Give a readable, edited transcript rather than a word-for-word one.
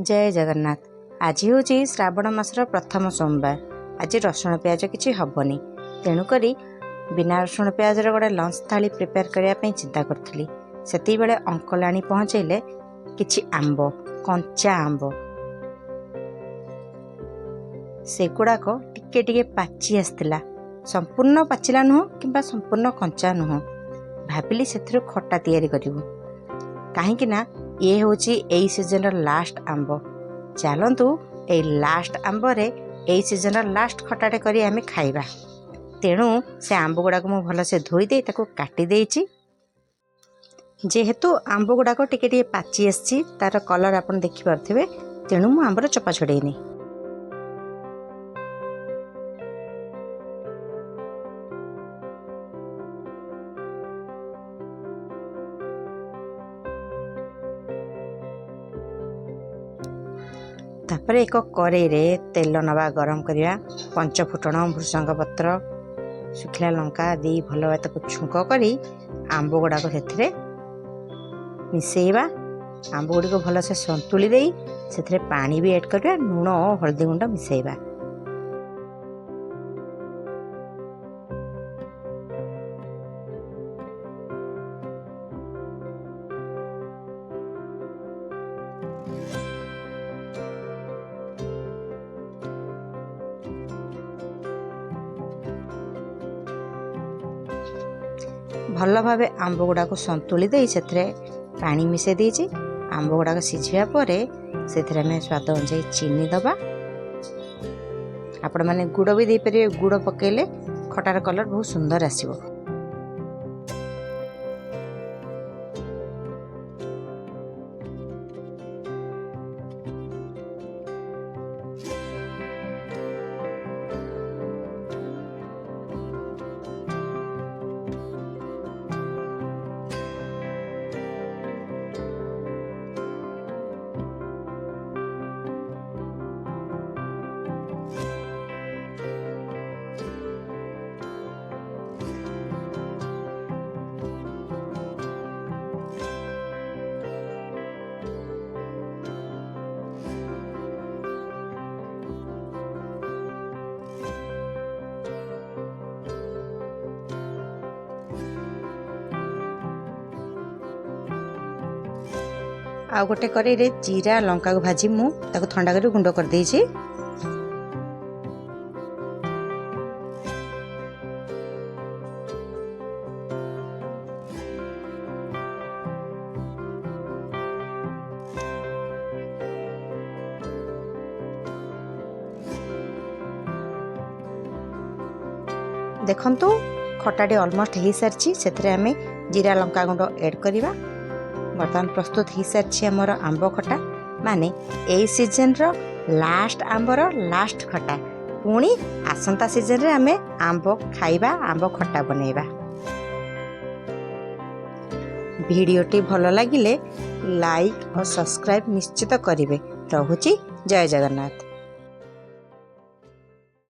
जय जगन्नाथ। आज हूँ श्रावण मासर प्रथम सोमवार। आज रसुण प्याज किसी हेनी, तेणुक बिना रसुण प्याज गोटे लंच थाली प्रिपेयर करने चिंता करी से अंकल आनी पहुँचैले किछि आंब, कंचा आंब से गुड़ाक टिके टिके पाची आसला, संपूर्ण पाचिला नुह कि संपूर्ण कंचा नुह। भाविली से खट्टा तैयारी करूँ कहीं ये हूँ यही सीजन लास्ट आंब। चलतु ये लास्ट आंबरे यही सीजन लास्ट खटाटे करी आमे खाइबा। तेणु से आंब गुड़ाक मु भलसे धोईदे ताको काटी देइछि। जेहेतु आंब गुड़ाक टिके टिके पाची आसी तार कलर आपन देखि पारथिबे, तेणु मु आंबर चोपा छड़ेइनी। तापर एक कड़े रे तेल नवा गरम करिया, पंच फुटण, भृषंग पत्र, सुखिला लंका दी भल भाव छुंक करी आंब गुड़ाक से मिसेइबा। आंब गुड़ी को भलसे संतुली देई से पानी भी ऐड करिया, लूण और हल्दी गुंड मिसेइबा। भल भाव आंब गुड़ाक संतुली दे से पानी मिसे देइछि। आंब गुड़ाक सिझिया परे से स्वाद अनुसार चीनी दबा। आपण माने गुड़ भी दे पारे, गुड़ पकेले खटार कलर बहुत सुंदर आसिबो। आ गोटे कड़े रे जीरा लंका को भाजी मु ताको ठंडा कर गुंड कर देइछि। देखंतु खटाटी ऑलमोस्ट हो सारी, से आमे जीरा लंका गुंड ऐड करिबा। बर्तमान प्रस्तुत हो सारी आमर आंब खटा, माने यही सीजन रो लास्ट आंबर लास्ट खटा। पुणी आसंता सीजन रे आमे आंब खाइबा, आंब खटा बनेइबा। वीडियोटी भल लागिले लाइक और सब्सक्राइब निश्चित करिवे। रहुछि जय जगन्नाथ।